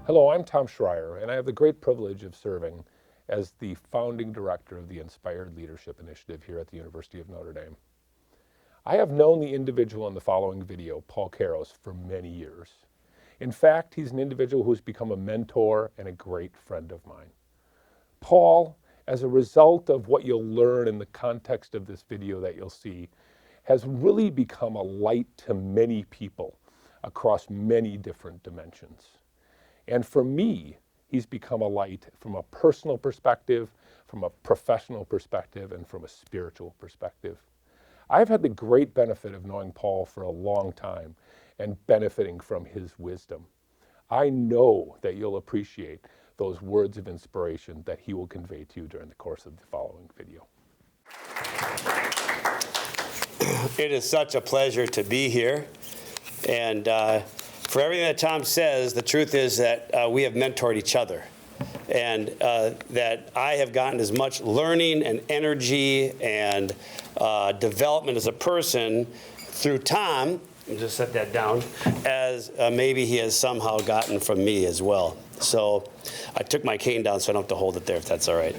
Hello, I'm Tom Schreier, and I have the great privilege of serving as the founding director of the Inspired Leadership Initiative here at the University of Notre Dame. I have known the individual in the following video, Paul Karos, for many years. In fact, he's an individual who's become a mentor and a great friend of mine. Paul, as a result of what you'll learn in the context of this video that you'll see, has really become a light to many people across many different dimensions. And for me, he's become a light from a personal perspective, from a professional perspective, and from a spiritual perspective. I've had the great benefit of knowing Paul for a long time and benefiting from his wisdom. I know that you'll appreciate those words of inspiration that he will convey to you during the course of the following video. It is such a pleasure to be here. And for everything that Tom says, the truth is that we have mentored each other. And that I have gotten as much learning and energy and development as a person through Tom, just set that down, as maybe he has somehow gotten from me as well. So I took my cane down so I don't have to hold it there, if that's all right.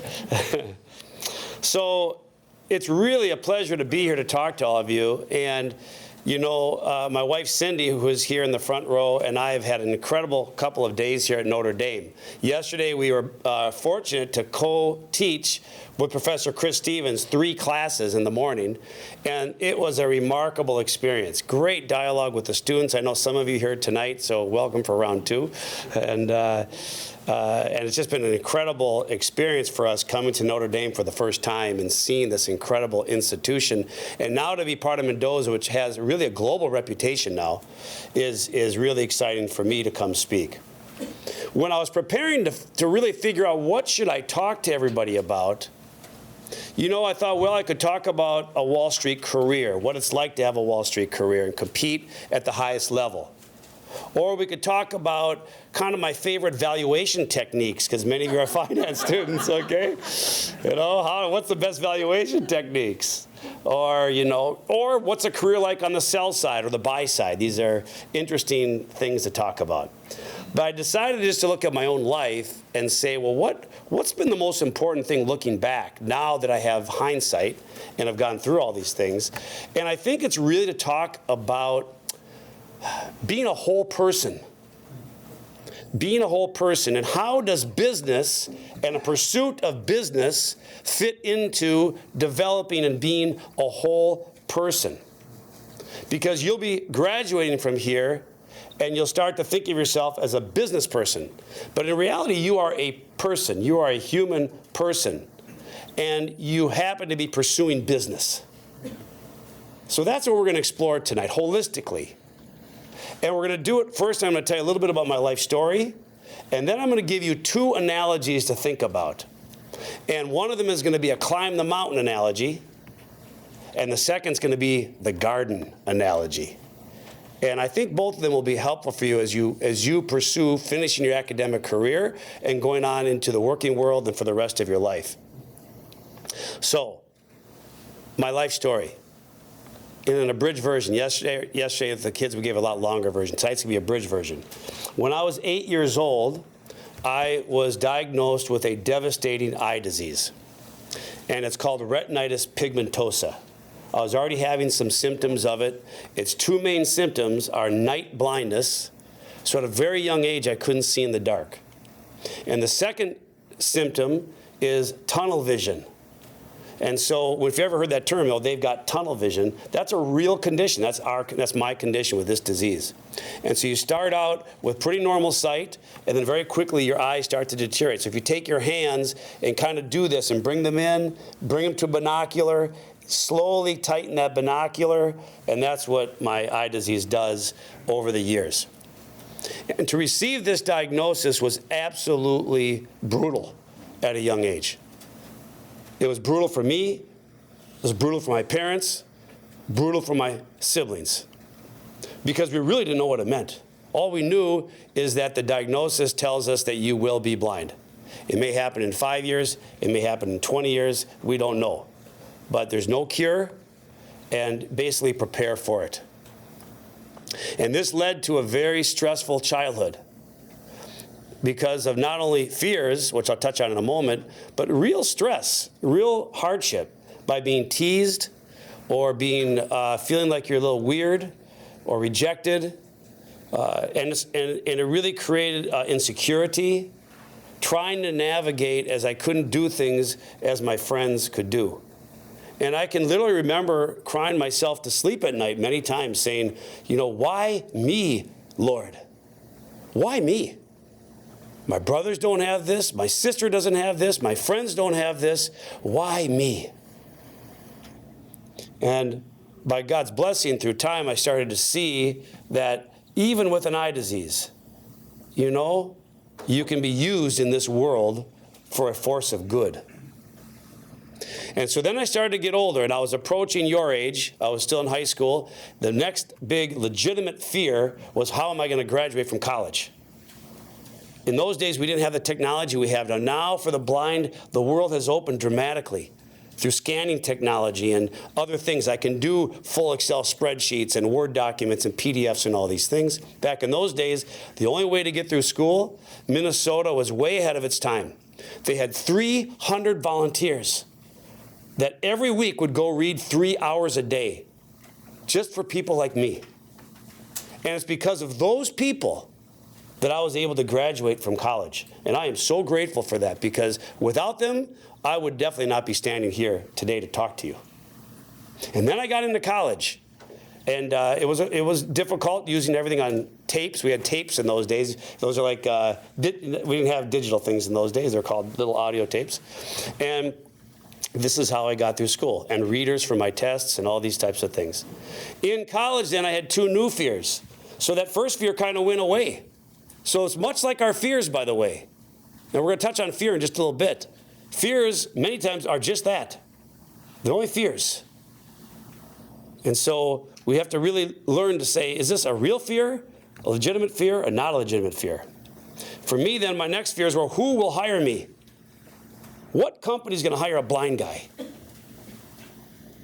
So it's really a pleasure to be here to talk to all of you. And you know, my wife Cindy, who is here in the front row, and I have had an incredible couple of days here at Notre Dame. Yesterday, we were fortunate to co-teach with Professor Chris Stevens 3 classes in the morning, and it was a remarkable experience. Great dialogue with the students. I know some of you here tonight, so welcome for round 2. And it's just been an incredible experience for us coming to Notre Dame for the first time and seeing this incredible institution. And now to be part of Mendoza, which has really a global reputation now, is really exciting for me to come speak. When I was preparing to really figure out what should I talk to everybody about, you know, I thought, well, I could talk about a Wall Street career, what it's like to have a Wall Street career and compete at the highest level. Or we could talk about kind of my favorite valuation techniques, because many of you are finance students, okay? You know, what's the best valuation techniques? Or, you know, or what's a career like on the sell side or the buy side? These are interesting things to talk about. But I decided just to look at my own life and say, well, what's been the most important thing looking back now that I have hindsight and have gone through all these things? And I think it's really to talk about being a whole person. Being a whole person, and how does business and a pursuit of business fit into developing and being a whole person? Because you'll be graduating from here and you'll start to think of yourself as a business person. But in reality, you are a person. You are a human person. And you happen to be pursuing business. So that's what we're going to explore tonight, holistically. And we're going to do it first. I'm going to tell you a little bit about my life story. And then I'm going to give you 2 analogies to think about. And one of them is going to be a climb the mountain analogy. And the second is going to be the garden analogy. And I think both of them will be helpful for you as you pursue finishing your academic career and going on into the working world and for the rest of your life. So, my life story. In an abridged version. Yesterday with the kids, we gave a lot longer version. Tonight's going to be a abridged version. When I was 8 years old, I was diagnosed with a devastating eye disease. And it's called retinitis pigmentosa. I was already having some symptoms of it. Its 2 main symptoms are night blindness. So at a very young age, I couldn't see in the dark. And the second symptom is tunnel vision. And so if you ever heard that term, you know, they've got tunnel vision, that's a real condition. That's my condition with this disease. And so you start out with pretty normal sight, and then very quickly your eyes start to deteriorate. So if you take your hands and kind of do this and bring them in, bring them to a binocular, slowly tighten that binocular, and that's what my eye disease does over the years. And to receive this diagnosis was absolutely brutal at a young age. It was brutal for me, it was brutal for my parents, brutal for my siblings, because we really didn't know what it meant. All we knew is that the diagnosis tells us that you will be blind. It may happen in 5 years, it may happen in 20 years, we don't know. But there's no cure, and basically prepare for it. And this led to a very stressful childhood. because of not only fears, which I'll touch on in a moment, but real stress, real hardship by being teased or being feeling like you're a little weird or rejected. And it really created insecurity, trying to navigate as I couldn't do things as my friends could do. And I can literally remember crying myself to sleep at night many times saying, you know, why me, Lord? Why me? My brothers don't have this. My sister doesn't have this. My friends don't have this. Why me? And by God's blessing through time, I started to see that even with an eye disease, you know, you can be used in this world for a force of good. And so then I started to get older, and I was approaching your age. I was still in high school. The next big legitimate fear was, how am I going to graduate from college? In those days, we didn't have the technology we have now. Now, for the blind, the world has opened dramatically through scanning technology and other things. I can do full Excel spreadsheets and Word documents and PDFs and all these things. Back in those days, the only way to get through school, Minnesota was way ahead of its time. They had 300 volunteers that every week would go read 3 hours a day, just for people like me. And it's because of those people that I was able to graduate from college. And I am so grateful for that, because without them, I would definitely not be standing here today to talk to you. And then I got into college, and it was difficult using everything on tapes. We had tapes in those days. Those are like, we didn't have digital things in those days. They're called little audio tapes. And this is how I got through school, and readers for my tests and all these types of things. In college, then, I had 2 new fears. So that first fear kind of went away. So it's much like our fears, by the way. And we're going to touch on fear in just a little bit. Fears, many times, are just that. They're only fears. And so we have to really learn to say, is this a real fear, a legitimate fear, or not a legitimate fear? For me, then, my next fears were, who will hire me? What company is going to hire a blind guy?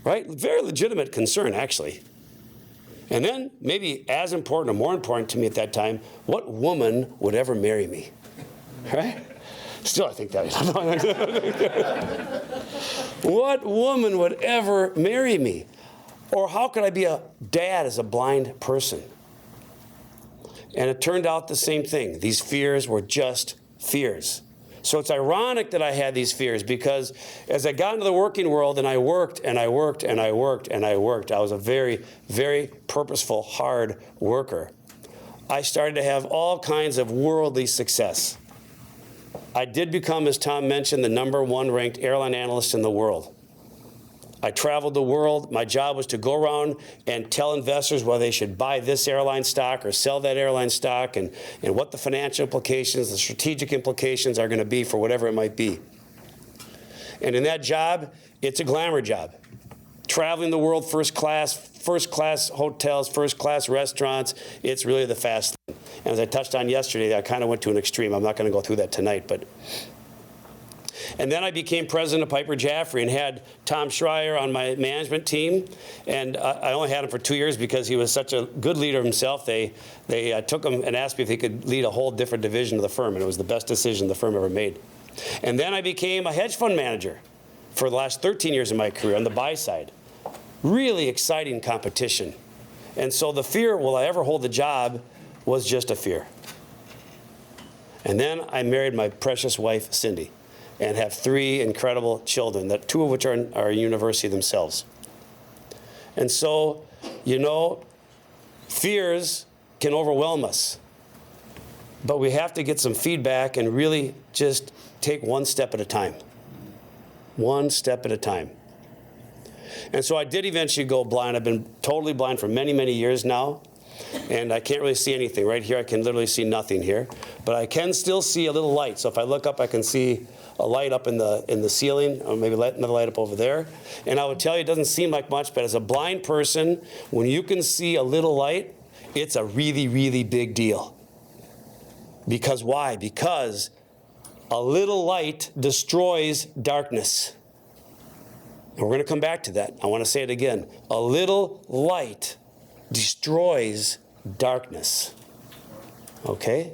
Right? Very legitimate concern, actually. And then, maybe as important or more important to me at that time, what woman would ever marry me? Right? Still, I think that. What woman would ever marry me? Or how could I be a dad as a blind person? And it turned out the same thing. These fears were just fears. So it's ironic that I had these fears, because as I got into the working world and I worked and I worked and I worked and I worked, I was a very, very purposeful, hard worker. I started to have all kinds of worldly success. I did become, as Tom mentioned, the #1 ranked airline analyst in the world. I traveled the world. My job was to go around and tell investors whether they should buy this airline stock or sell that airline stock, and what the financial implications, the strategic implications are going to be for whatever it might be. And in that job, it's a glamour job. Traveling the world first class hotels, first class restaurants, it's really the fast thing. And as I touched on yesterday, I kind of went to an extreme. I'm not going to go through that tonight, but. And then I became president of Piper Jaffray and had Tom Schreier on my management team. And I only had him for 2 years because he was such a good leader himself. They took him and asked me if he could lead a whole different division of the firm, and it was the best decision the firm ever made. And then I became a hedge fund manager for the last 13 years of my career on the buy side. Really exciting competition. And so the fear, will I ever hold the job, was just a fear. And then I married my precious wife, Cindy, and have 3 incredible children, that 2 of which are in our university themselves. And so, you know, fears can overwhelm us. But we have to get some feedback and really just take one step at a time. One step at a time. And so I did eventually go blind. I've been totally blind for many, many years now. And I can't really see anything. Right here, I can literally see nothing here. But I can still see a little light. So if I look up, I can see a light up in the ceiling, or maybe another light up over there. And I would tell you, it doesn't seem like much, but as a blind person, when you can see a little light, it's a really, really big deal. Because why? Because a little light destroys darkness. And we're going to come back to that. I want to say it again. A little light destroys darkness. Okay?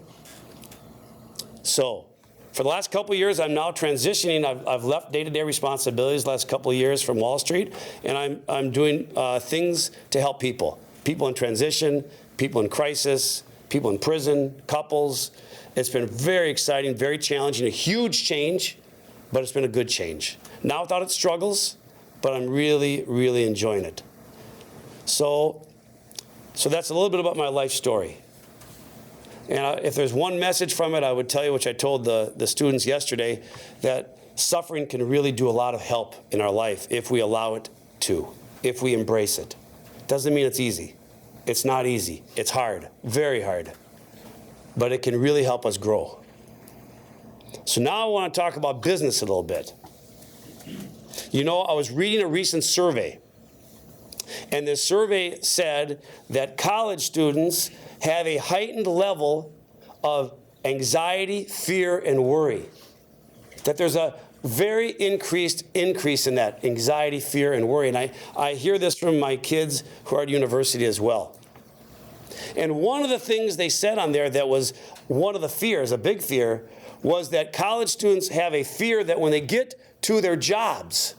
So, for the last couple of years, I'm now transitioning. I've left day-to-day responsibilities the last couple of years from Wall Street, and I'm doing things to help people. People in transition, people in crisis, people in prison, couples. It's been very exciting, very challenging, a huge change, but it's been a good change. Not without its struggles, but I'm really, really enjoying it. So that's a little bit about my life story. And if there's one message from it, I would tell you, which I told the students yesterday, that suffering can really do a lot of help in our life if we allow it to, if we embrace it. Doesn't mean it's easy. It's not easy. It's hard, very hard. But it can really help us grow. So now I want to talk about business a little bit. You know, I was reading a recent survey, and this survey said that college students have a heightened level of anxiety, fear, and worry. That there's a very increase in that anxiety, fear, and worry. And I hear this from my kids who are at university as well. And one of the things they said on there that was one of the fears, a big fear, was that college students have a fear that when they get to their jobs,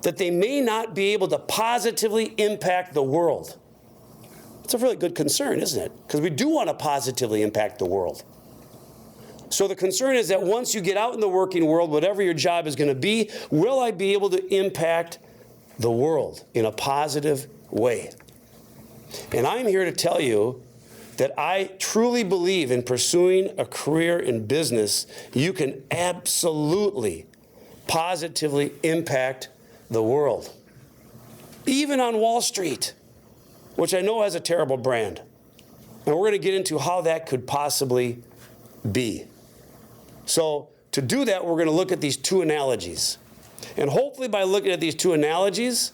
that they may not be able to positively impact the world. It's a really good concern, isn't it? Because we do want to positively impact the world. So the concern is that once you get out in the working world, whatever your job is going to be, will I be able to impact the world in a positive way? And I'm here to tell you that I truly believe in pursuing a career in business, you can absolutely positively impact the world. Even on Wall Street, which I know has a terrible brand. And we're going to get into how that could possibly be. So to do that, we're going to look at these two analogies. And hopefully by looking at these two analogies,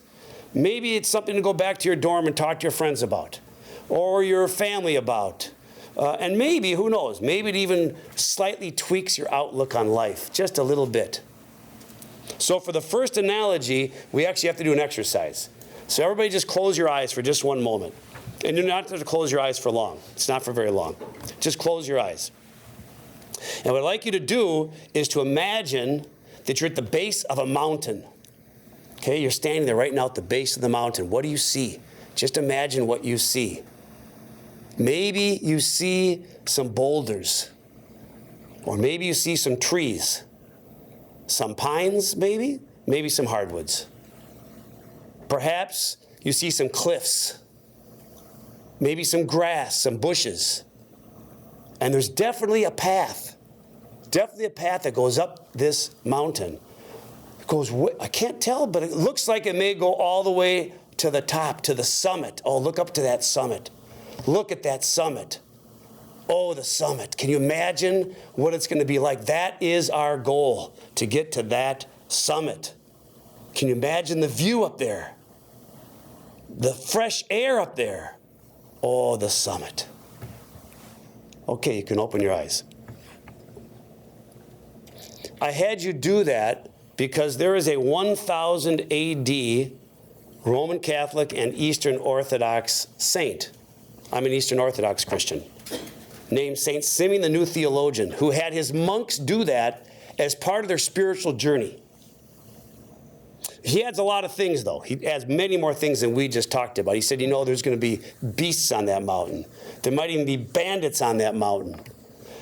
maybe it's something to go back to your dorm and talk to your friends about, or your family about. And maybe, who knows, maybe it even slightly tweaks your outlook on life, just a little bit. So for the first analogy, we actually have to do an exercise. So everybody just close your eyes for just one moment. And you're not going to close your eyes for long. It's not for very long. Just close your eyes. And what I'd like you to do is to imagine that you're at the base of a mountain. Okay, you're standing there right now at the base of the mountain. What do you see? Just imagine what you see. Maybe you see some boulders. Or maybe you see some trees. Some pines, maybe some hardwoods. Perhaps you see some cliffs, maybe some grass, some bushes. And there's definitely a path that goes up this mountain. It goes, I can't tell, but it looks like it may go all the way to the top, to the summit. Oh, look up to that summit. Look at that summit. Oh, the summit. Can you imagine what it's going to be like? That is our goal, to get to that summit. Can you imagine the view up there? The fresh air up there. Oh, the summit. Okay, you can open your eyes. I had you do that because there is a 1000 AD Roman Catholic and Eastern Orthodox saint. I'm an Eastern Orthodox Christian, named Saint Simeon the New Theologian, who had his monks do that as part of their spiritual journey. He adds a lot of things, though. He adds many more things than we just talked about. He said, you know, there's going to be beasts on that mountain. There might even be bandits on that mountain.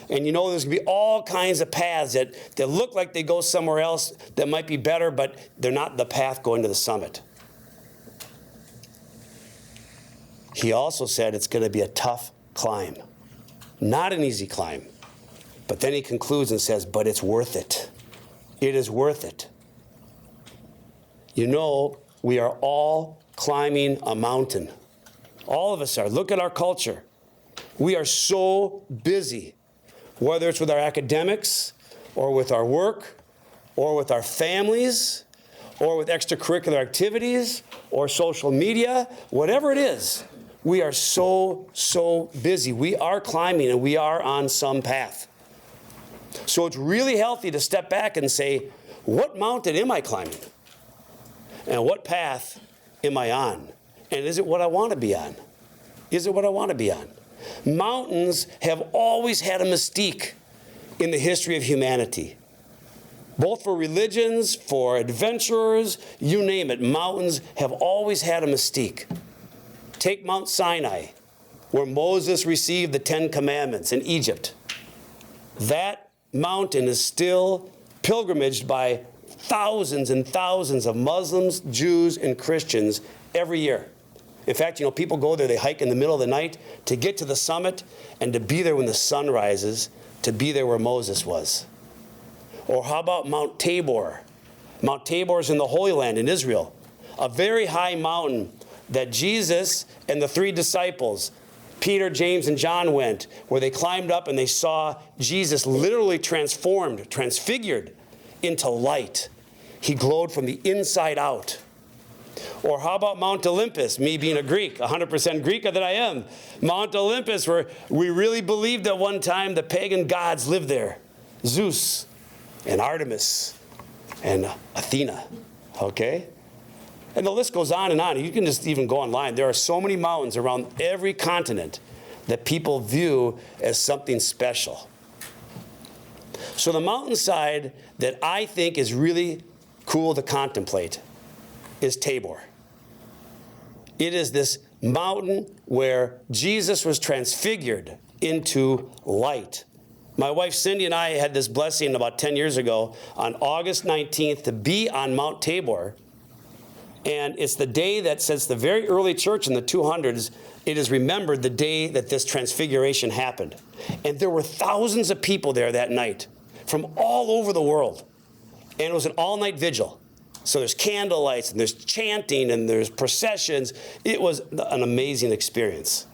And you know, there's going to be all kinds of paths that look like they go somewhere else that might be better, but they're not the path going to the summit. He also said it's going to be a tough climb. Not an easy climb. But then he concludes and says, but it's worth it. It is worth it. You know, we are all climbing a mountain. All of us are. Look at our culture. We are so busy, whether it's with our academics, or with our work, or with our families, or with extracurricular activities, or social media, whatever it is. We are so busy. We are climbing, and we are on some path. So it's really healthy to step back and say, what mountain am I climbing? And what path am I on? And is it what I want to be on? Is it what I want to be on? Mountains have always had a mystique. in the history of humanity. Both for religions, for adventurers, you name it, mountains have always had a mystique. Take Mount Sinai, where Moses received the 10 Commandments in Egypt. That mountain is still pilgrimaged by thousands and thousands of Muslims, Jews, and Christians every year. In fact, people go there, they hike in the middle of the night to get to the summit and to be there when the sun rises, to be there where Moses was. Or how about Mount Tabor? Mount Tabor is in the Holy Land in Israel, a very high mountain that Jesus and the 3 disciples, Peter, James, and John, went, where they climbed up and they saw Jesus literally transformed, transfigured into light. He glowed from the inside out. Or how about Mount Olympus, me being a Greek, 100% Greek that I am. Mount Olympus, where we really believed at one time the pagan gods lived there. Zeus and Artemis and Athena, okay? And the list goes on and on. You can just even go online. There are so many mountains around every continent that people view as something special. So the mountainside that I think is really cool to contemplate is Tabor. It is this mountain where Jesus was transfigured into light. My wife Cindy and I had this blessing about 10 years ago on August 19th to be on Mount Tabor. And it's the day that, since the very early church in the 200s, it is remembered the day that this transfiguration happened. And there were thousands of people there that night from all over the world. And it was an all-night vigil. So there's candle lights, and there's chanting, and there's processions. It was an amazing experience.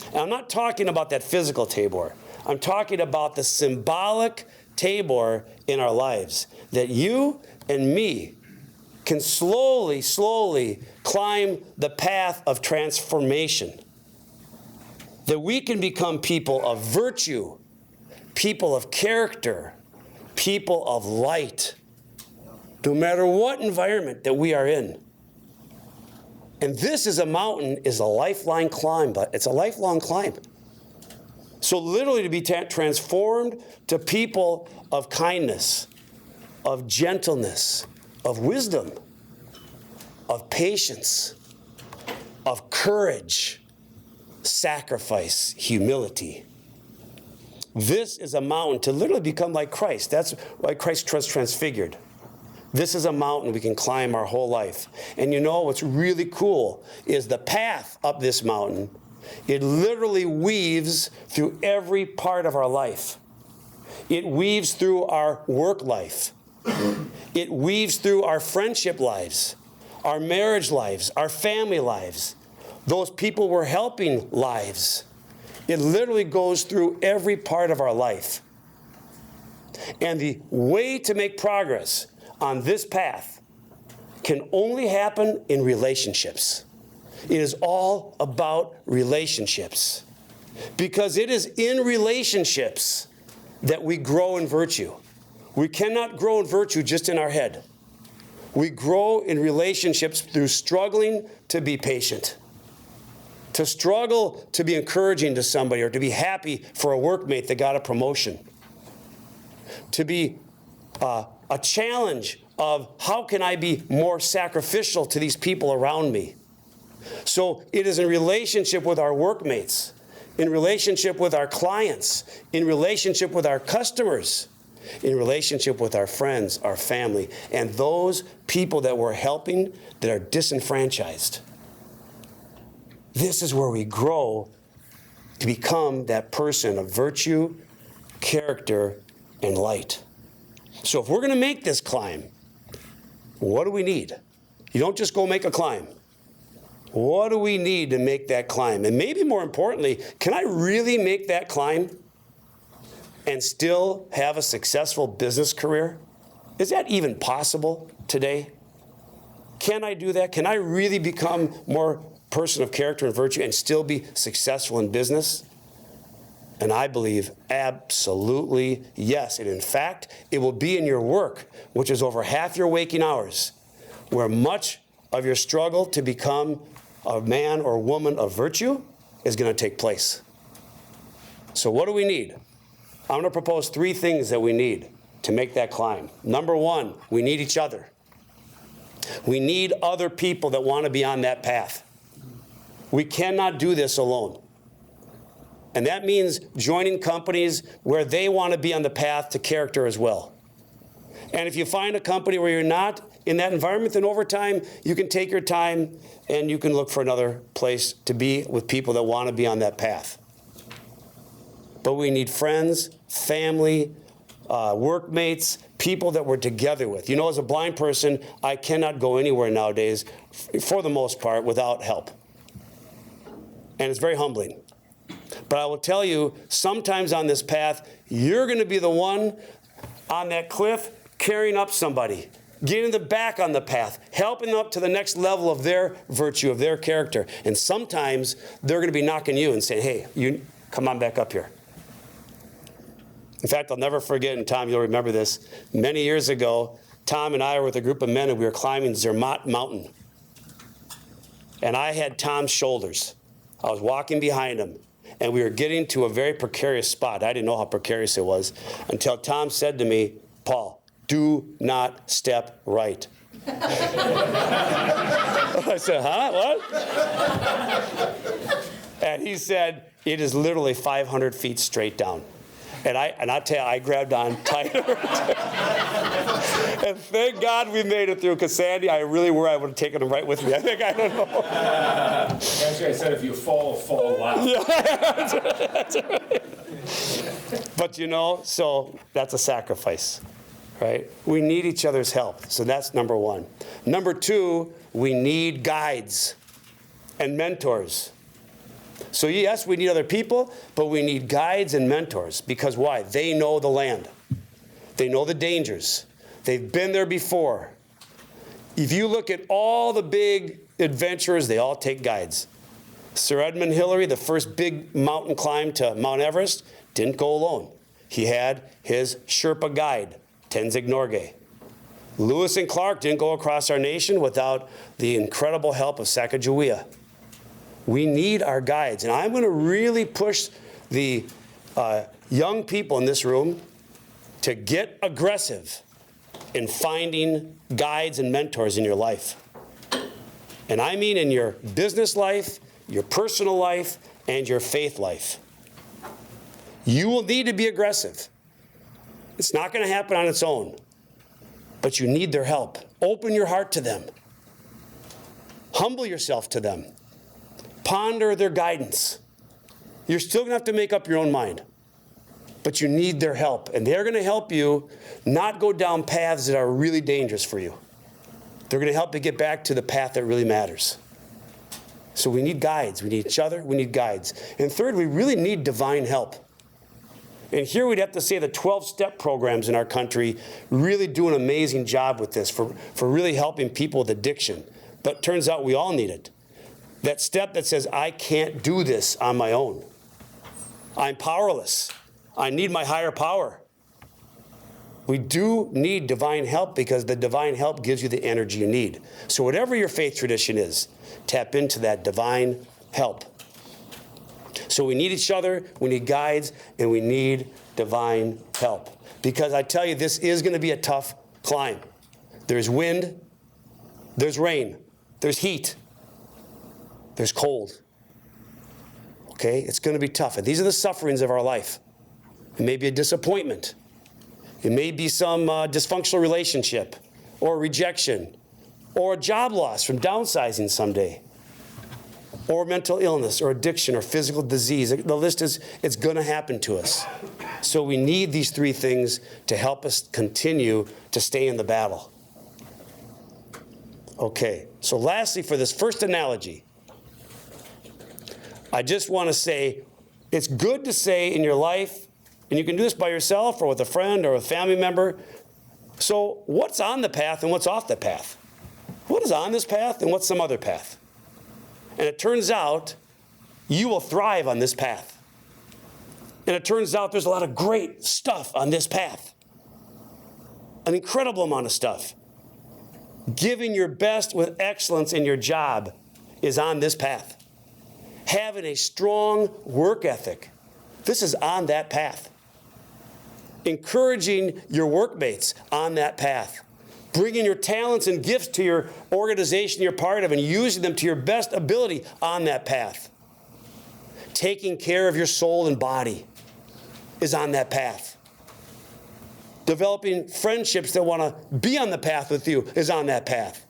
And I'm not talking about that physical Tabor. I'm talking about the symbolic Tabor in our lives, that you and me can slowly, slowly climb the path of transformation. That we can become people of virtue, people of character, people of light, no matter what environment that we are in. And this is a mountain, is a lifelong climb, but it's a lifelong climb. So literally to be transformed to people of kindness, of gentleness, of wisdom, of patience, of courage, sacrifice, humility. This is a mountain to literally become like Christ. That's why Christ was transfigured. This is a mountain we can climb our whole life. And you know what's really cool is the path up this mountain, it literally weaves through every part of our life. It weaves through our work life. It weaves through our friendship lives, our marriage lives, our family lives, those people we're helping lives. It literally goes through every part of our life. And the way to make progress on this path can only happen in relationships. It is all about relationships. Because it is in relationships that we grow in virtue. We cannot grow in virtue just in our head. We grow in relationships through struggling to be patient, to struggle to be encouraging to somebody, or to be happy for a workmate that got a promotion, to be a challenge of how can I be more sacrificial to these people around me. So it is in relationship with our workmates, in relationship with our clients, in relationship with our customers, in relationship with our friends, our family, and those people that we're helping that are disenfranchised. This is where we grow to become that person of virtue, character, and light. So if we're going to make this climb, what do we need? You don't just go make a climb. What do we need to make that climb? And maybe more importantly, can I really make that climb and still have a successful business career? Is that even possible today? Can I do that? Can I really become more person of character and virtue and still be successful in business? And I believe absolutely yes. And in fact, it will be in your work, which is over half your waking hours, where much of your struggle to become a man or woman of virtue is going to take place. So what do we need? I'm going to propose 3 things that we need to make that climb. Number 1, we need each other. We need other people that want to be on that path. We cannot do this alone. And that means joining companies where they want to be on the path to character as well. And if you find a company where you're not in that environment, then over time, you can take your time and you can look for another place to be with people that want to be on that path. But we need friends, family, workmates, people that we're together with. You know, as a blind person, I cannot go anywhere nowadays, for the most part, without help. And it's very humbling. But I will tell you, sometimes on this path, you're going to be the one on that cliff carrying up somebody, getting them back on the path, helping them up to the next level of their virtue, of their character. And sometimes they're going to be knocking you and saying, hey, you come on back up here. In fact, I'll never forget, and Tom, you'll remember this, many years ago, Tom and I were with a group of men and we were climbing Zermatt Mountain. And I had Tom's shoulders. I was walking behind him, and we were getting to a very precarious spot. I didn't know how precarious it was until Tom said to me, Paul, do not step right. I said, huh, what? And he said, it is literally 500 feet straight down. And I tell you, I grabbed on tighter. And thank God we made it through, because Sandy, I really worry I would have taken him right with me. I don't know. Actually, I said if you fall loud. Yeah, that's right. But you know, so that's a sacrifice, right? We need each other's help. So that's number 1. Number 2, we need guides and mentors. So yes, we need other people, but we need guides and mentors. Because why? They know the land. They know the dangers. They've been there before. If you look at all the big adventurers, they all take guides. Sir Edmund Hillary, the first big mountain climb to Mount Everest, didn't go alone. He had his Sherpa guide, Tenzing Norgay. Lewis and Clark didn't go across our nation without the incredible help of Sacagawea. We need our guides. And I'm going to really push the young people in this room to get aggressive in finding guides and mentors in your life. And I mean in your business life, your personal life, and your faith life. You will need to be aggressive. It's not going to happen on its own, but you need their help. Open your heart to them. Humble yourself to them. Ponder their guidance. You're still going to have to make up your own mind, but you need their help, and they're going to help you not go down paths that are really dangerous for you. They're going to help you get back to the path that really matters. So we need guides. We need each other. We need guides. And third, we really need divine help. And here we'd have to say the 12-step programs in our country really do an amazing job with this for really helping people with addiction. But it turns out we all need it. That step that says, I can't do this on my own. I'm powerless. I need my higher power. We do need divine help because the divine help gives you the energy you need. So whatever your faith tradition is, tap into that divine help. So we need each other, we need guides, and we need divine help. Because I tell you, this is going to be a tough climb. There's wind, there's rain, there's heat, there's cold. Okay? It's going to be tough. And these are the sufferings of our life. It may be a disappointment. It may be some dysfunctional relationship or rejection or a job loss from downsizing someday or mental illness or addiction or physical disease. The list is, it's going to happen to us. So we need these 3 things to help us continue to stay in the battle. Okay, so lastly, for this first analogy, I just want to say it's good to say in your life, and you can do this by yourself or with a friend or a family member, so what's on the path and what's off the path? What is on this path and what's some other path? And it turns out you will thrive on this path. And it turns out there's a lot of great stuff on this path. An incredible amount of stuff. Giving your best with excellence in your job is on this path. Having a strong work ethic, this is on that path. encouraging your workmates on that path, bringing your talents and gifts to your organization you're part of and using them to your best ability on that path. Taking care of your soul and body is on that path. Developing friendships that want to be on the path with you is on that path.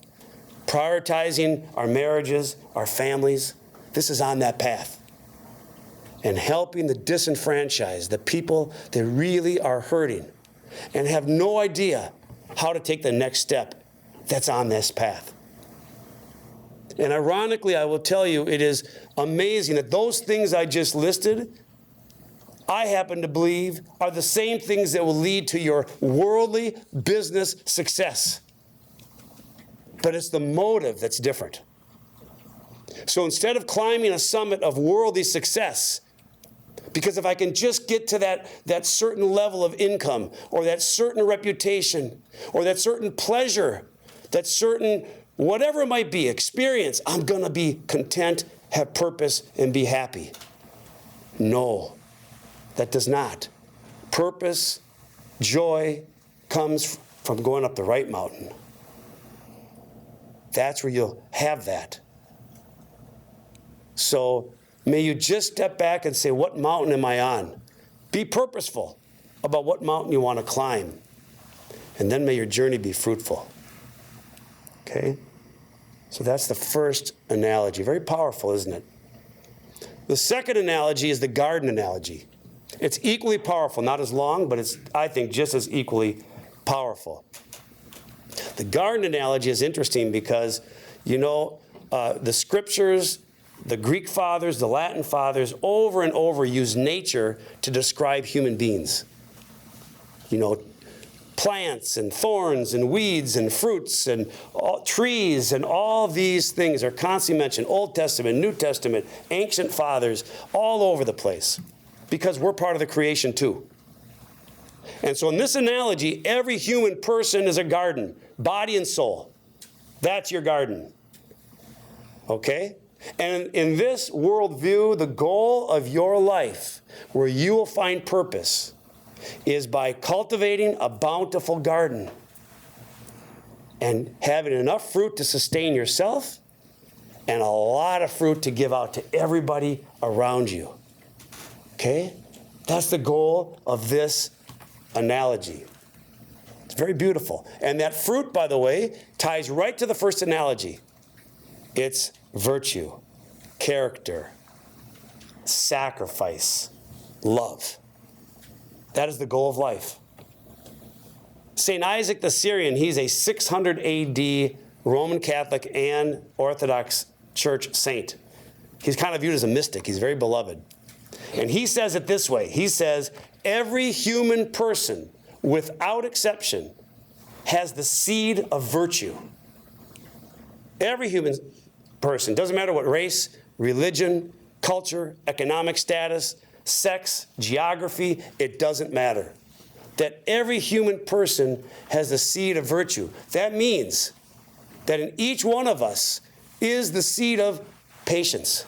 Prioritizing our marriages, our families, this is on that path. And helping the disenfranchised, the people that really are hurting and have no idea how to take the next step, that's on this path. And ironically, I will tell you, it is amazing that those things I just listed, I happen to believe, are the same things that will lead to your worldly business success. But it's the motive that's different. So instead of climbing a summit of worldly success, because if I can just get to that certain level of income, or that certain reputation, or that certain pleasure, that certain whatever it might be, experience, I'm going to be content, have purpose, and be happy. No, that does not. Purpose, joy comes from going up the right mountain. That's where you'll have that. So may you just step back and say, what mountain am I on? Be purposeful about what mountain you want to climb. And then may your journey be fruitful. Okay? So that's the first analogy. Very powerful, isn't it? The second analogy is the garden analogy. It's equally powerful, not as long, but it's, I think, just as equally powerful. The garden analogy is interesting because, you know, the scriptures, the Greek fathers, the Latin fathers, over and over use nature to describe human beings. You know, plants and thorns and weeds and fruits and trees and all these things are constantly mentioned. Old Testament, New Testament, ancient fathers, all over the place. Because we're part of the creation too. And so in this analogy, every human person is a garden, body and soul. That's your garden. Okay? And in this worldview, the goal of your life, where you will find purpose, is by cultivating a bountiful garden and having enough fruit to sustain yourself and a lot of fruit to give out to everybody around you. Okay? That's the goal of this analogy. It's very beautiful. And that fruit, by the way, ties right to the first analogy. It's virtue, character, sacrifice, love. That is the goal of life. St. Isaac the Syrian, he's a 600 AD Roman Catholic and Orthodox Church saint. He's kind of viewed as a mystic. He's very beloved. And he says it this way. He says, every human person, without exception, has the seed of virtue. Every human person, doesn't matter what race, religion, culture, economic status, sex, geography, it doesn't matter. That every human person has the seed of virtue. That means that in each one of us is the seed of patience.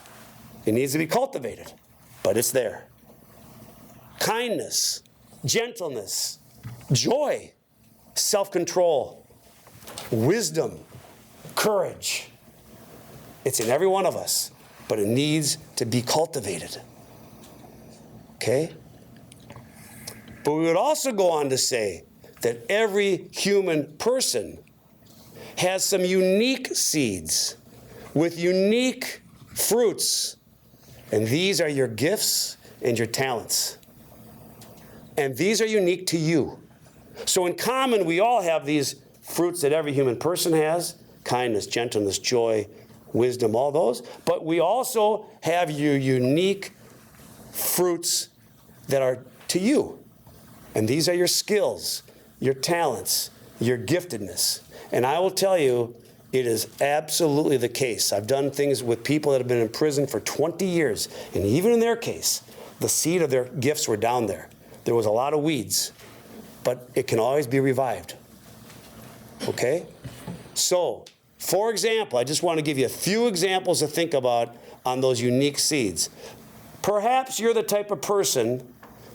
It needs to be cultivated, but it's there. Kindness, gentleness, joy, self-control, wisdom, courage. It's in every one of us, but it needs to be cultivated. Okay? But we would also go on to say that every human person has some unique seeds with unique fruits. And these are your gifts and your talents. And these are unique to you. So in common, we all have these fruits that every human person has: kindness, gentleness, joy, wisdom, all those. But we also have your unique fruits that are to you. And these are your skills, your talents, your giftedness. And I will tell you, it is absolutely the case. I've done things with people that have been in prison for 20 years, and even in their case, the seed of their gifts were down there. There was a lot of weeds, but it can always be revived. Okay? So, for example, I just want to give you a few examples to think about on those unique seeds. Perhaps you're the type of person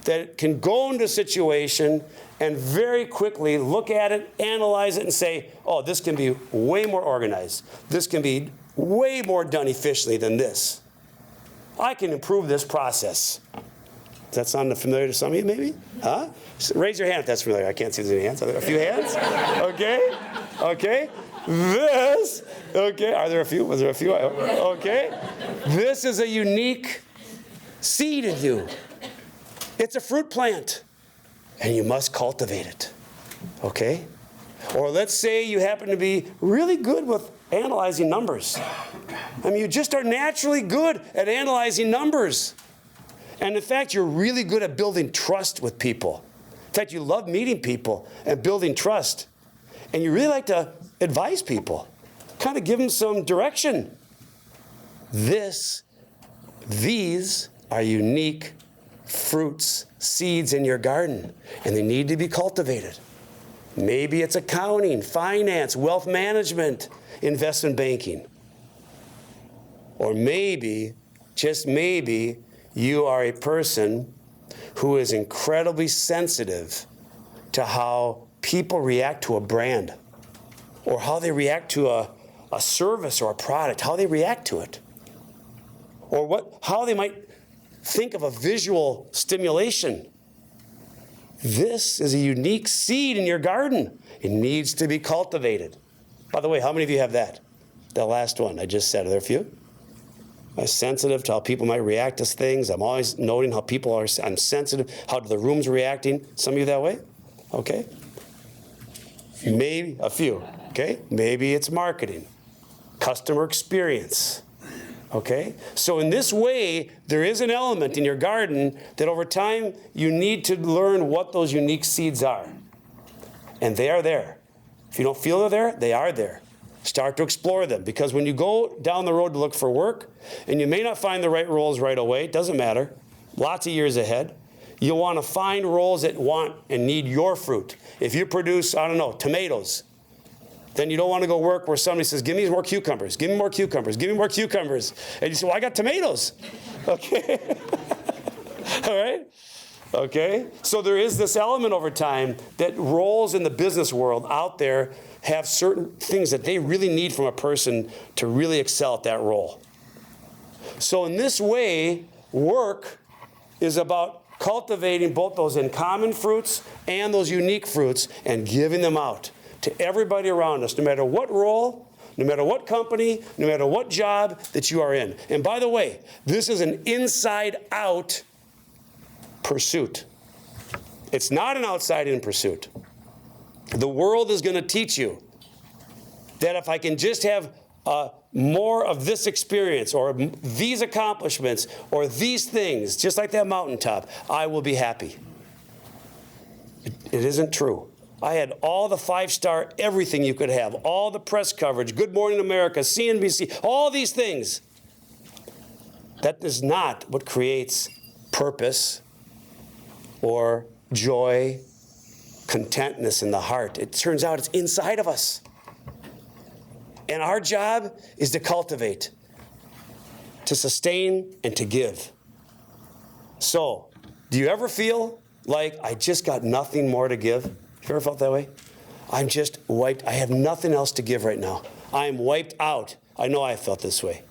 that can go into a situation and very quickly look at it, analyze it, and say, oh, this can be way more organized. This can be way more done efficiently than this. I can improve this process. Does that sound familiar to some of you, maybe? Huh? Raise your hand if that's familiar. I can't see any hands. Are there a few hands? Okay. Okay. This. Okay. Are there a few? Was there a few? Okay. This is a unique seed in you. It's a fruit plant, and you must cultivate it. Okay? Or let's say you happen to be really good with analyzing numbers. I mean, you just are naturally good at analyzing numbers. And in fact, you're really good at building trust with people. In fact, you love meeting people and building trust. And you really like to advise people, kind of give them some direction. These are unique fruits, seeds in your garden, and they need to be cultivated. Maybe it's accounting, finance, wealth management, investment banking. Or maybe, just maybe, you are a person who is incredibly sensitive to how people react to a brand, or how they react to a service or a product, how they react to it, or how they might think of a visual stimulation. This is a unique seed in your garden. It needs to be cultivated. By the way, how many of you have that? The last one I just said. Are there a few? I'm sensitive to how people might react to things. I'm always noting how people are. I'm sensitive how the room's reacting. Some of you that way? Okay. Maybe a few. Okay. Maybe it's marketing, customer experience. Okay? So in this way, there is an element in your garden that over time you need to learn what those unique seeds are. And they are there. If you don't feel they're there, they are there. Start to explore them, because when you go down the road to look for work, and you may not find the right roles right away, it doesn't matter, lots of years ahead, you'll want to find roles that want and need your fruit. If you produce, I don't know, tomatoes, then you don't want to go work where somebody says, give me more cucumbers, give me more cucumbers, give me more cucumbers. And you say, well, I got tomatoes. Okay. All right? Okay? So there is this element over time that roles in the business world out there have certain things that they really need from a person to really excel at that role. So in this way, work is about cultivating both those uncommon fruits and those unique fruits and giving them out to everybody around us, no matter what role, no matter what company, no matter what job that you are in. And by the way, this is an inside-out pursuit. It's not an outside-in pursuit. The world is going to teach you that if I can just have more of this experience or these accomplishments or these things, just like that mountaintop, I will be happy. It isn't true. I had all the 5-star everything you could have, all the press coverage, Good Morning America, CNBC, all these things. That is not what creates purpose or joy, contentness in the heart. It turns out it's inside of us. And our job is to cultivate, to sustain, and to give. So, do you ever feel like I just got nothing more to give? You ever felt that way? I'm just wiped. I have nothing else to give right now. I'm wiped out. I know I felt this way.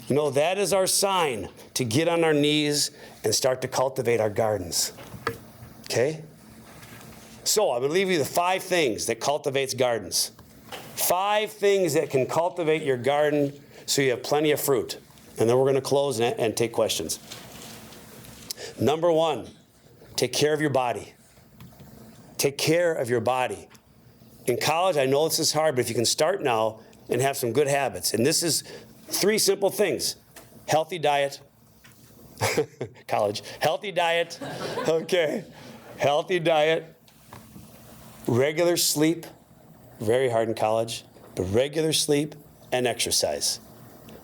You know, that is our sign to get on our knees and start to cultivate our gardens. Okay? So I'm going to leave you the 5 things that cultivates gardens. 5 things that can cultivate your garden so you have plenty of fruit. And then we're going to close and take questions. Number 1, take care of your body. Take care of your body. In college, I know this is hard, but if you can start now and have some good habits, and this is 3 simple things. Healthy diet. College. Healthy diet. Okay. Healthy diet. Regular sleep. Very hard in college. But regular sleep and exercise.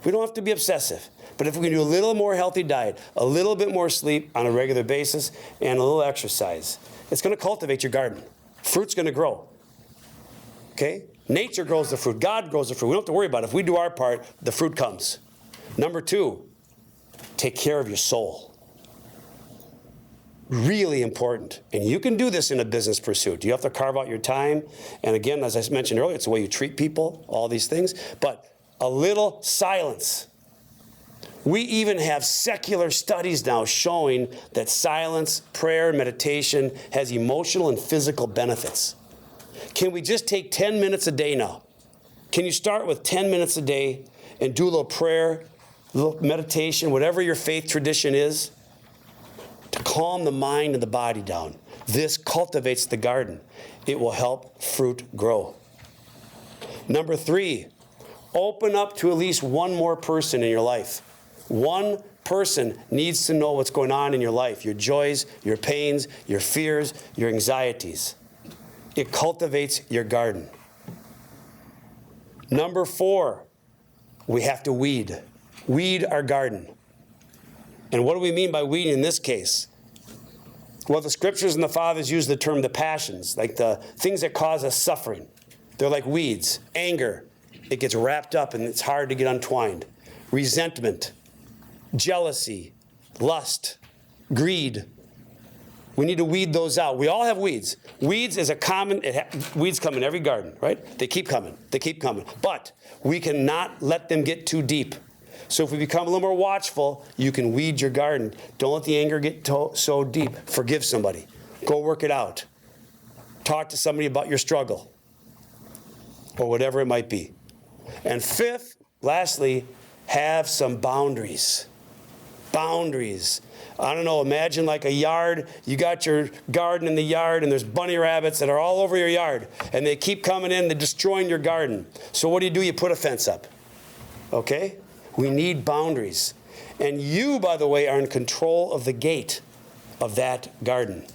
We don't have to be obsessive. But if we can do a little more healthy diet, a little bit more sleep on a regular basis, and a little exercise, it's going to cultivate your garden. Fruit's going to grow. Okay? Nature grows the fruit. God grows the fruit. We don't have to worry about it. If we do our part, the fruit comes. Number 2, take care of your soul. Really important. And you can do this in a business pursuit. You have to carve out your time. And again, as I mentioned earlier, it's the way you treat people, all these things. But a little silence. We even have secular studies now showing that silence, prayer, meditation has emotional and physical benefits. Can we just take 10 minutes a day now? Can you start with 10 minutes a day and do a little prayer, a little meditation, whatever your faith tradition is, to calm the mind and the body down? This cultivates the garden. It will help fruit grow. Number 3, open up to at least one more person in your life. One person needs to know what's going on in your life, your joys, your pains, your fears, your anxieties. It cultivates your garden. Number 4, we have to weed. Weed our garden. And what do we mean by weeding in this case? Well, the scriptures and the fathers use the term the passions, like the things that cause us suffering. They're like weeds. Anger, it gets wrapped up and it's hard to get untwined. Resentment, jealousy, lust, greed. We need to weed those out. We all have weeds. Weeds is a common, weeds come in every garden, right? They keep coming. They keep coming. But we cannot let them get too deep. So if we become a little more watchful, you can weed your garden. Don't let the anger get so deep. Forgive somebody. Go work it out. Talk to somebody about your struggle or whatever it might be. And 5th, lastly, have some boundaries. Boundaries. I don't know, imagine like a yard. You got your garden in the yard and there's bunny rabbits that are all over your yard and they keep coming in, they're destroying your garden. So what do? You put a fence up. Okay? We need boundaries. And you, by the way, are in control of the gate of that garden.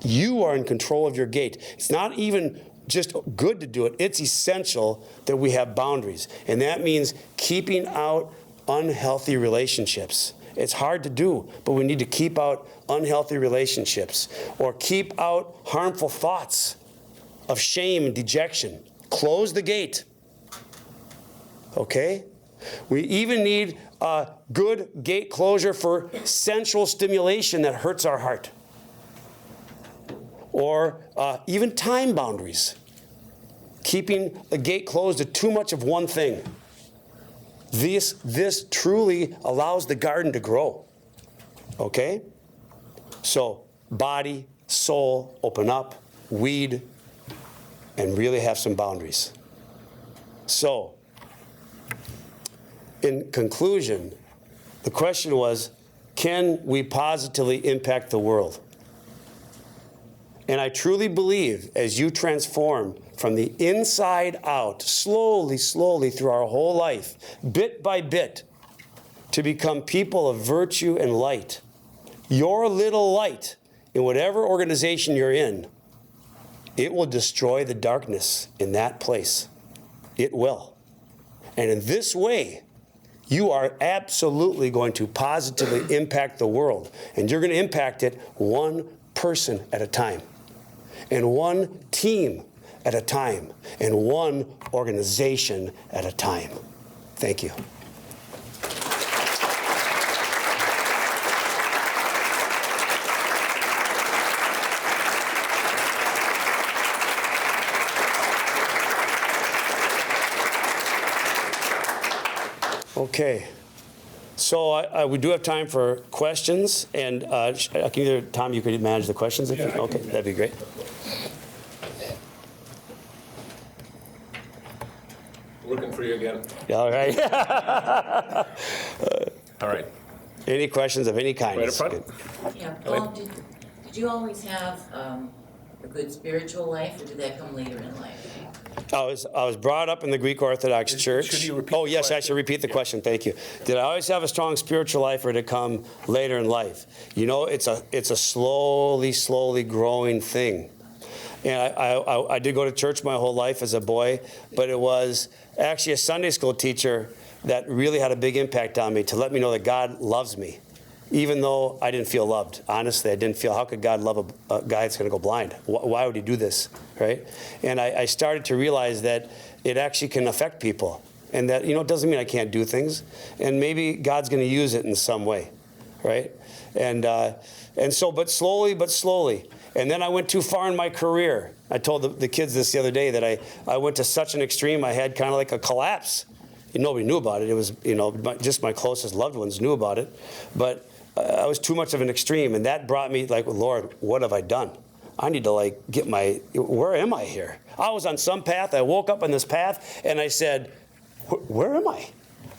You are in control of your gate. It's not even just good to do it. It's essential that we have boundaries. And that means keeping out unhealthy relationships. It's hard to do, but we need to keep out unhealthy relationships or keep out harmful thoughts of shame and dejection. Close the gate. Okay? We even need a good gate closure for sensual stimulation that hurts our heart. Or even time boundaries. Keeping the gate closed to too much of one thing. This truly allows the garden to grow. Okay? So, body, soul, open up, weed, and really have some boundaries. So, in conclusion, the question was, can we positively impact the world? And I truly believe as you transform from the inside out, slowly, slowly through our whole life, bit by bit, to become people of virtue and light, your little light in whatever organization you're in, it will destroy the darkness in that place. It will. And in this way, you are absolutely going to positively impact the world. And you're going to impact it one person at a time, and one team at a time, and one organization at a time. Thank you. Okay, so we do have time for questions, and can either, Tom, you could manage the questions? If okay, that'd be great. Looking for you again. All right. All right. Any questions of any kind? Right up front. Yeah, Paul, did you always have a good spiritual life, or did that come later in life? I was brought up in the Greek Orthodox Church. Should you repeat Oh, the yes, question? I should repeat the question. Thank you. Did I always have a strong spiritual life, or did it come later in life? You know, it's a slowly growing thing. And I did go to church my whole life as a boy, but it was actually a Sunday school teacher that really had a big impact on me to let me know that God loves me, even though I didn't feel loved. Honestly, I didn't feel, how could God love a guy that's going to go blind? Why would he do this, right? And I started to realize that it actually can affect people, and that, you know, it doesn't mean I can't do things, and maybe God's going to use it in some way, right? And so, but slowly. And then I went too far in my career. I told the kids this the other day that I went to such an extreme, I had kind of like a collapse. Nobody knew about it. It was, just my closest loved ones knew about it. But I was too much of an extreme, and that brought me like, Lord, what have I done? I need to where am I here? I was on some path. I woke up on this path, and I said, where am I?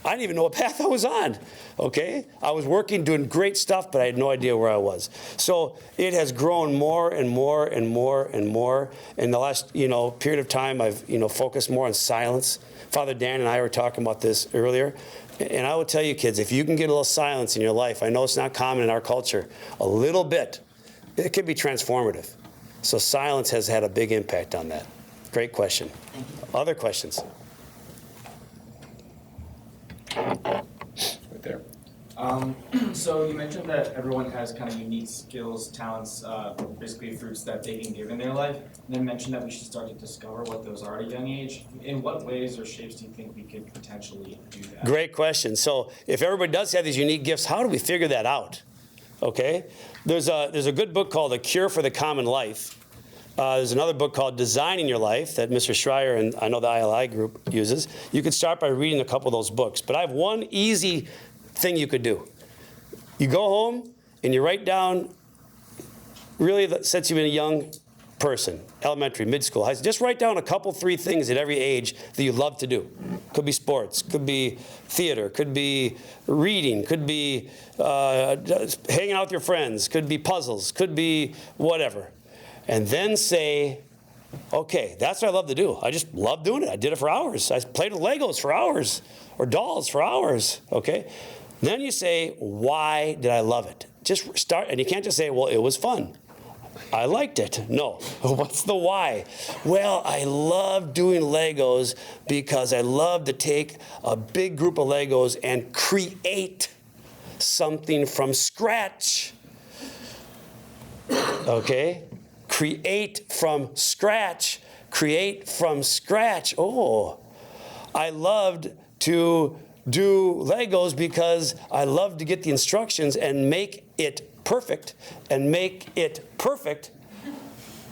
I didn't even know what path I was on, okay? I was working, doing great stuff, but I had no idea where I was. So it has grown more and more and more and more. In the last, period of time, I've, focused more on silence. Father Dan and I were talking about this earlier. And I will tell you, kids, if you can get a little silence in your life, I know it's not common in our culture, a little bit, it can be transformative. So silence has had a big impact on that. Great question. Thank you. Other questions? Right there. So you mentioned that everyone has kind of unique skills, talents, basically fruits that they can give in their life. And then mentioned that we should start to discover what those are at a young age. In what ways or shapes do you think we could potentially do that? Great question. So if everybody does have these unique gifts, how do we figure that out? Okay? There's a good book called A Cure for the Common Life. There's another book called Designing Your Life that Mr. Schreier and I know the ILI group uses. You could start by reading a couple of those books. But I have one easy thing you could do. You go home and you write down, really since you've been a young person, elementary, mid-school, high school, just write down a couple, 3 things at every age that you love to do. Could be sports, could be theater, could be reading, could be hanging out with your friends, could be puzzles, could be whatever. And then say, okay, that's what I love to do. I just love doing it. I did it for hours. I played with Legos for hours or dolls for hours, okay? Then you say, why did I love it? Just start, and you can't just say, well, it was fun. I liked it. No. What's the why? Well, I love doing Legos because I love to take a big group of Legos and create something from scratch. Okay? Create from scratch. Create from scratch. Oh, I loved to do Legos because I love to get the instructions and make it perfect and make it perfect.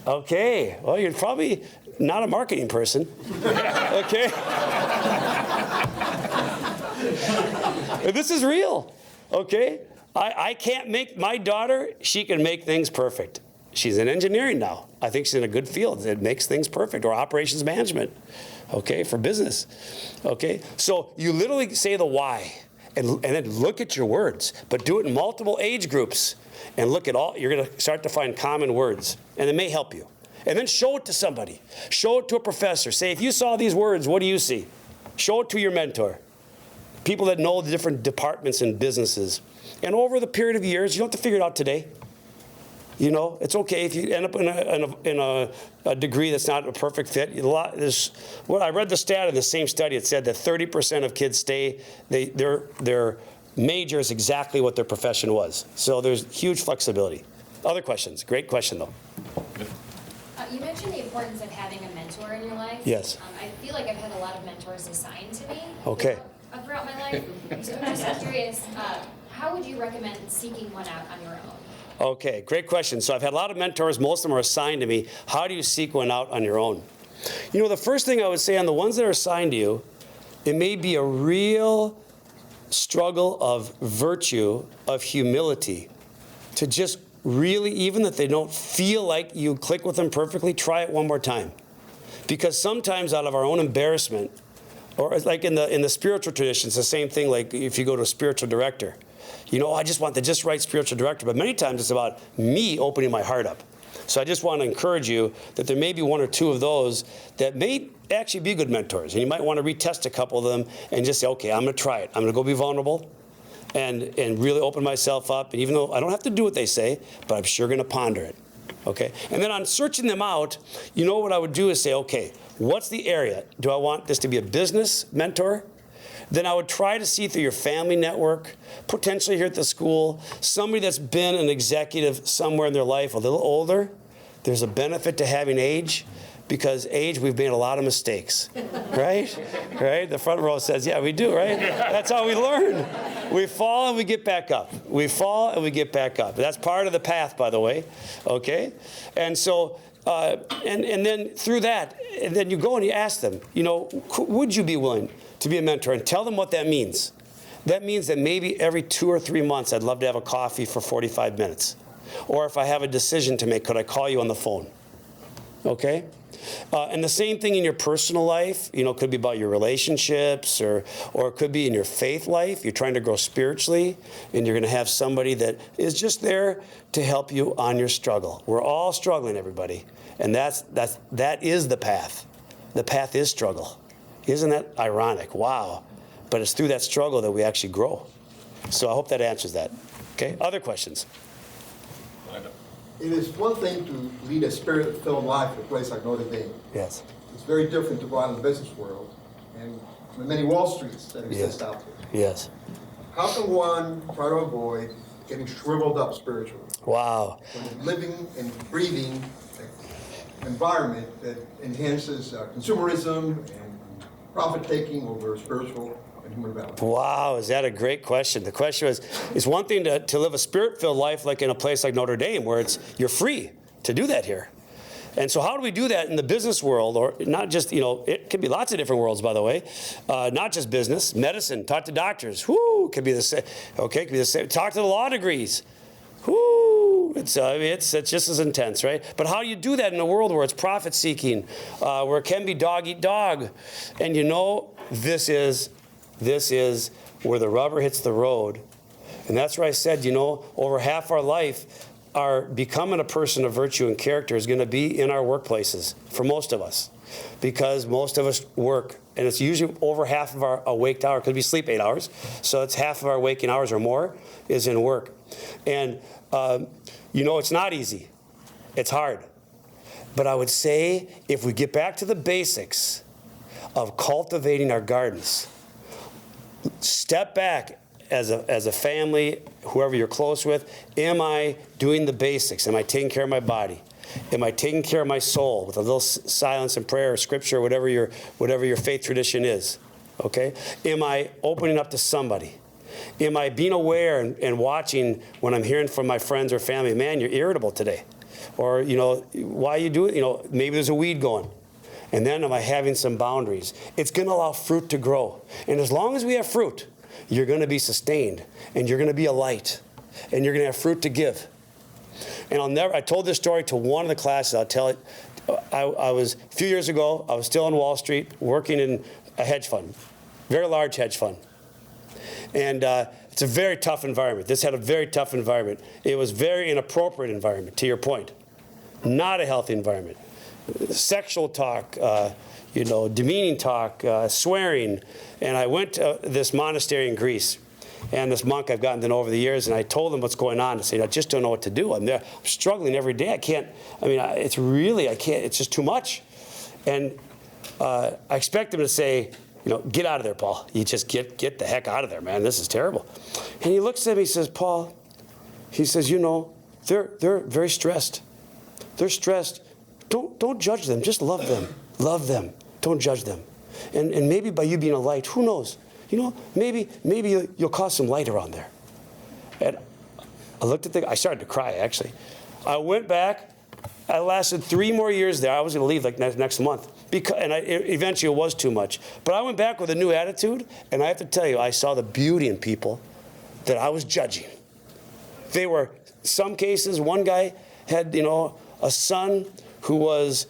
Okay, well, you're probably not a marketing person. Okay? This is real, okay? I can't make my daughter, she can make things perfect. She's in engineering now. I think she's in a good field. It makes things perfect, or operations management, okay, for business, okay? So you literally say the why, and then look at your words, but do it in multiple age groups, and look at all, you're gonna start to find common words, and it may help you. And then show it to somebody. Show it to a professor. Say, if you saw these words, what do you see? Show it to your mentor. People that know the different departments and businesses. And over the period of years, you don't have to figure it out today. It's okay if you end up in a degree that's not a perfect fit. I read the stat in the same study. It said that 30% of kids stay, their major is exactly what their profession was. So there's huge flexibility. Other questions? Great question, though. You mentioned the importance of having a mentor in your life. Yes. I feel like I've had a lot of mentors assigned to me. Okay. Throughout my life. So I'm just curious, how would you recommend seeking one out on your own? Okay, great question. So I've had a lot of mentors. Most of them are assigned to me. How do you seek one out on your own? The first thing I would say on the ones that are assigned to you, it may be a real struggle of virtue, of humility, to just really, even if they don't feel like you click with them perfectly, try it one more time. Because sometimes out of our own embarrassment, or like in the spiritual tradition, it's the same thing, like if you go to a spiritual director. I just want the just right spiritual director, but many times it's about me opening my heart up. So I just want to encourage you that there may be one or two of those that may actually be good mentors. And you might want to retest a couple of them and just say, okay, I'm going to try it. I'm going to go be vulnerable and really open myself up. And even though I don't have to do what they say, but I'm sure going to ponder it. Okay? And then on searching them out, what I would do is say, okay, what's the area? Do I want this to be a business mentor? Then I would try to see through your family network, potentially here at the school, somebody that's been an executive somewhere in their life, a little older. There's a benefit to having age because age, we've made a lot of mistakes, right? Right? The front row says, yeah, we do, right? That's how we learn. We fall and we get back up. We fall and we get back up. That's part of the path, by the way, okay? And so, and then through that, and then you go and you ask them, you know, would you be willing to be a mentor? And tell them what that means. That means that maybe every 2 or 3 months, I'd love to have a coffee for 45 minutes. Or if I have a decision to make, could I call you on the phone? Okay? And the same thing in your personal life, you know, could be about your relationships, or it could be in your faith life. You're trying to grow spiritually, and you're going to have somebody that is just there to help you on your struggle. We're all struggling, everybody. And that is the path. The path is struggle. Isn't that ironic? Wow. But it's through that struggle that we actually grow. So I hope that answers that. Okay? Other questions? It is one thing to lead a spirit-filled life at a place like Notre Dame. Yes. It's very different to go out in the business world and the many Wall Streets that exist out there. Yes. How can one try to avoid getting shriveled up spiritually? Wow. When living and breathing an environment that enhances consumerism and profit-taking over spiritual and human values. Wow, is that a great question? The question was, it's one thing to live a spirit-filled life like in a place like Notre Dame, where you're free to do that here. And so how do we do that in the business world, or not just, you know, it could be lots of different worlds, by the way, not just business, medicine, talk to doctors, whoo, could be the same, okay, could be the same, talk to the law degrees, whoo, it's just as intense, right? But how do you do that in a world where it's profit-seeking, where it can be dog eat dog? And you know, this is where the rubber hits the road. And that's where I said, you know, over half our life, our becoming a person of virtue and character is going to be in our workplaces for most of us, because most of us work, and it's usually over half of our awake hour. Could be sleep 8 hours, so it's half of our waking hours or more is in work. And you know, it's not easy. It's hard. But I would say if we get back to the basics of cultivating our gardens, step back as a family, whoever you're close with, am I doing the basics? Am I taking care of my body? Am I taking care of my soul with a little silence and prayer or scripture, or whatever your faith tradition is? Okay? Am I opening up to somebody? Am I being aware and watching when I'm hearing from my friends or family, man, you're irritable today? Or, you know, why you do it? You know, maybe there's a weed going. And then am I having some boundaries? It's going to allow fruit to grow. And as long as we have fruit, you're going to be sustained, and you're going to be a light, and you're going to have fruit to give. And I told this story to one of the classes. I'll tell it. A few years ago, I was still on Wall Street working in a hedge fund, very large hedge fund. And it's a very tough environment. This had a very tough environment. It was very inappropriate environment, to your point. Not a healthy environment. Sexual talk, you know, demeaning talk, swearing. And I went to this monastery in Greece, and this monk I've gotten to know over the years, and I told him what's going on. I said, I just don't know what to do. I'm there. I'm struggling every day. It's just too much. And I expect him to say, you know, get out of there, Paul. You just get the heck out of there, man. This is terrible. And he looks at me, he says, Paul, he says, you know, they're very stressed. They're stressed. Don't judge them. Just love them. Love them. Don't judge them. And maybe by you being a light, who knows? You know, maybe you'll cause some light around there. And I looked at I started to cry, actually. I went back. I lasted 3 more years there. I was going to leave like next month. Eventually it was too much. But I went back with a new attitude, and I have to tell you, I saw the beauty in people that I was judging. They were, some cases, one guy had, you know, a son who was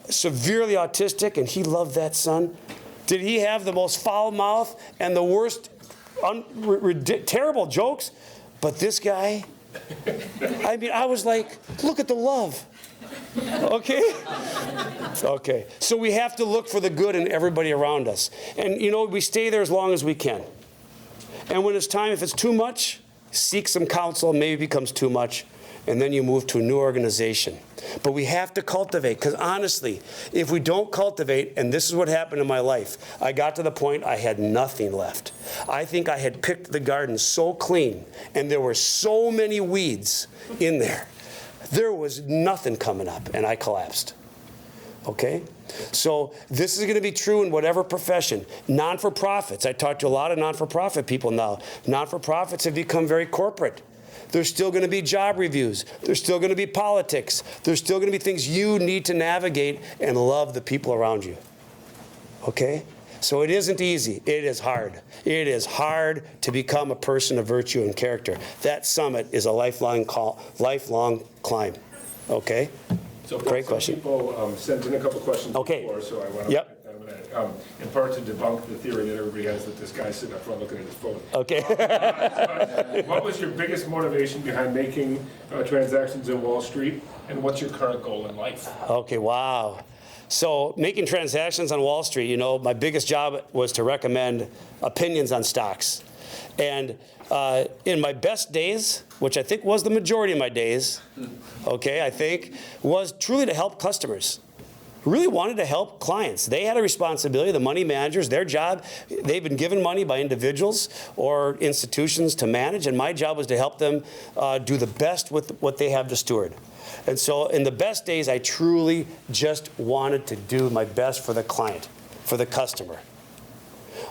severely autistic, and he loved that son. Did he have the most foul mouth and the worst, terrible jokes? But this guy, I mean, I was like, look at the love. Okay? Okay. So we have to look for the good in everybody around us. And, you know, we stay there as long as we can. And when it's time, if it's too much, seek some counsel. Maybe it becomes too much. And then you move to a new organization. But we have to cultivate, because honestly, if we don't cultivate, and this is what happened in my life, I got to the point I had nothing left. I think I had picked the garden so clean, and there were so many weeds in there. There was nothing coming up, and I collapsed. Okay? So this is going to be true in whatever profession. Non-for-profits. I talk to a lot of non-for-profit people now. Non-for-profits have become very corporate. There's still going to be job reviews. There's still going to be politics. There's still going to be things you need to navigate and love the people around you. Okay? So it isn't easy. It is hard. It is hard to become a person of virtue and character. That summit is a lifelong climb. Okay? So Great some question. People sent in a couple questions Okay. before, so I want to Yep. take that a minute. In part to debunk the theory that everybody has that this guy's sitting up front looking at his phone. Okay. What was your biggest motivation behind making transactions in Wall Street, and what's your current goal in life? Okay, wow. So making transactions on Wall Street, you know, my biggest job was to recommend opinions on stocks. And in my best days, which I think was the majority of my days, okay, I think, was truly to help customers. Really wanted to help clients. They had a responsibility, the money managers, their job, they've been given money by individuals or institutions to manage, and my job was to help them do the best with what they have to steward. And so in the best days, I truly just wanted to do my best for the client, for the customer.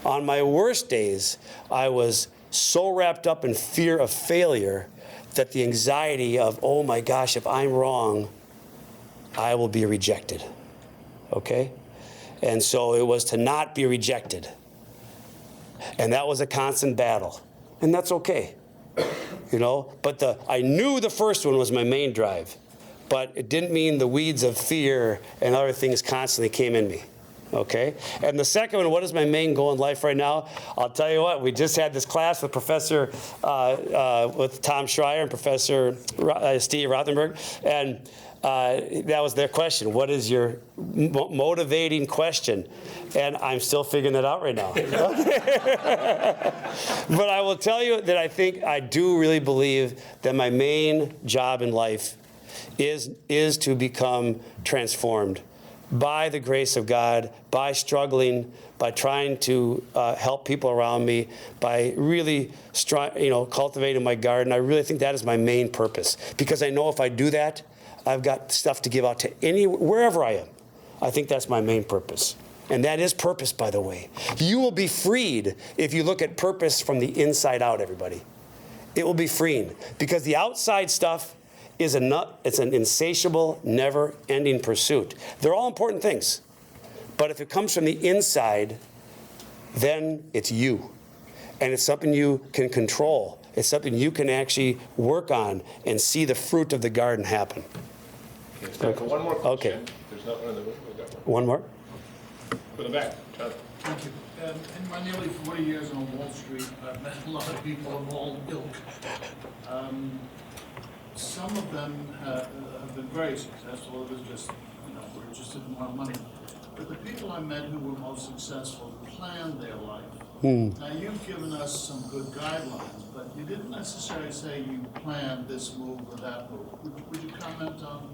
On my worst days, I was so wrapped up in fear of failure that the anxiety of, oh my gosh, if I'm wrong, I will be rejected. Okay? And so it was to not be rejected. And that was a constant battle. And that's okay. You know? But I knew the first one was my main drive. But it didn't mean the weeds of fear and other things constantly came in me. Okay? And the second one, what is my main goal in life right now? I'll tell you what, we just had this class with Professor, with Tom Schreier and Professor Steve Rothenberg, and that was their question. What is your motivating question? And I'm still figuring it out right now. But I will tell you that I do really believe that my main job in life is to become transformed by the grace of God, by struggling, by trying to help people around me, by really cultivating my garden. I really think that is my main purpose, because I know if I do that, I've got stuff to give out to wherever I am. I think that's my main purpose. And that is purpose, by the way. You will be freed if you look at purpose from the inside out, everybody. It will be freeing, because the outside stuff is it's an insatiable, never-ending pursuit. They're all important things. But if it comes from the inside, then it's you. And it's something you can control. It's something you can actually work on and see the fruit of the garden happen. Okay, one more question. Okay. There's not one in the room. We got one. One more? For the back, John. Thank you. In my nearly 40 years on Wall Street, I've met a lot of people of all ilk. Some of them have been very successful. Others just, were interested in more money. But the people I met who were most successful planned their life. Now, you've given us some good guidelines, but you didn't necessarily say you planned this move or that move. Would you comment on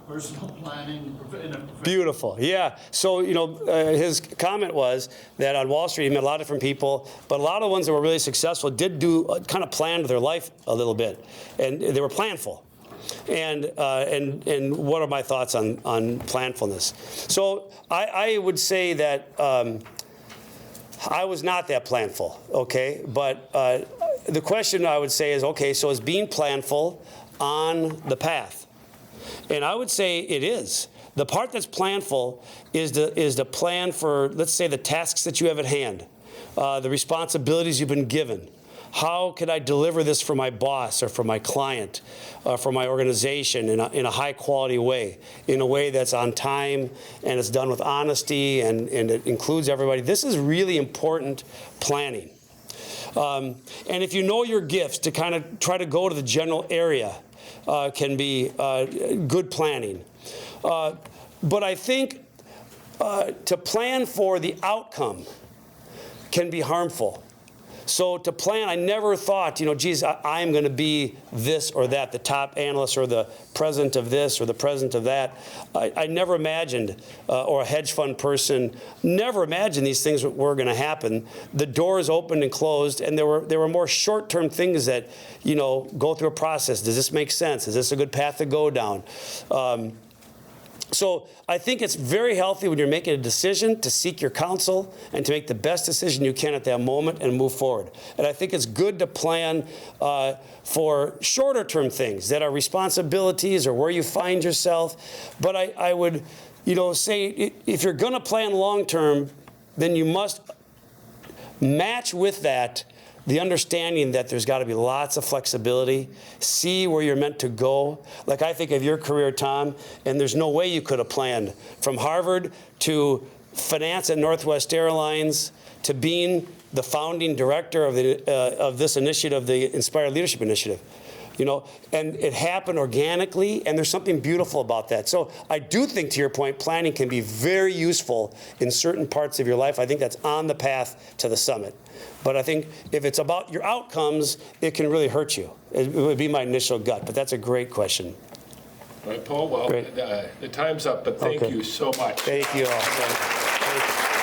personal planning in a professional? Beautiful, yeah. So, his comment was that on Wall Street, he met a lot of different people, but a lot of the ones that were really successful did kind of planned their life a little bit, and they were planful. And what are my thoughts on planfulness? So I would say that I was not that planful, okay? But the question I would say is, okay, so is being planful on the path? And I would say it is. The part that's planful is the plan for, let's say, the tasks that you have at hand, the responsibilities you've been given. How could I deliver this for my boss or for my client, for my organization in a high-quality way, in a way that's on time and it's done with honesty and it includes everybody? This is really important planning. And if you know your gifts, to kind of try to go to the general area can be good planning. But I think to plan for the outcome can be harmful. So to plan, I never thought, geez, I'm going to be this or that, the top analyst or the president of this or the president of that. I never imagined, or a hedge fund person, never imagined these things were going to happen. The doors opened and closed, and there were more short-term things that, go through a process. Does this make sense? Is this a good path to go down? So I think it's very healthy when you're making a decision to seek your counsel and to make the best decision you can at that moment and move forward. And I think it's good to plan for shorter term things that are responsibilities or where you find yourself. But I would, say if you're going to plan long term, then you must match with that the understanding that there's got to be lots of flexibility, see where you're meant to go. Like I think of your career, Tom, and there's no way you could have planned from Harvard to finance at Northwest Airlines to being the founding director of this initiative, the Inspired Leadership Initiative. And it happened organically, and there's something beautiful about that. So I do think, to your point, planning can be very useful in certain parts of your life. I think that's on the path to the summit. But I think if it's about your outcomes, it can really hurt you. It would be my initial gut, but that's a great question. All right, Paul, well, the time's up, but thank you so much. Thank you all. Thank you.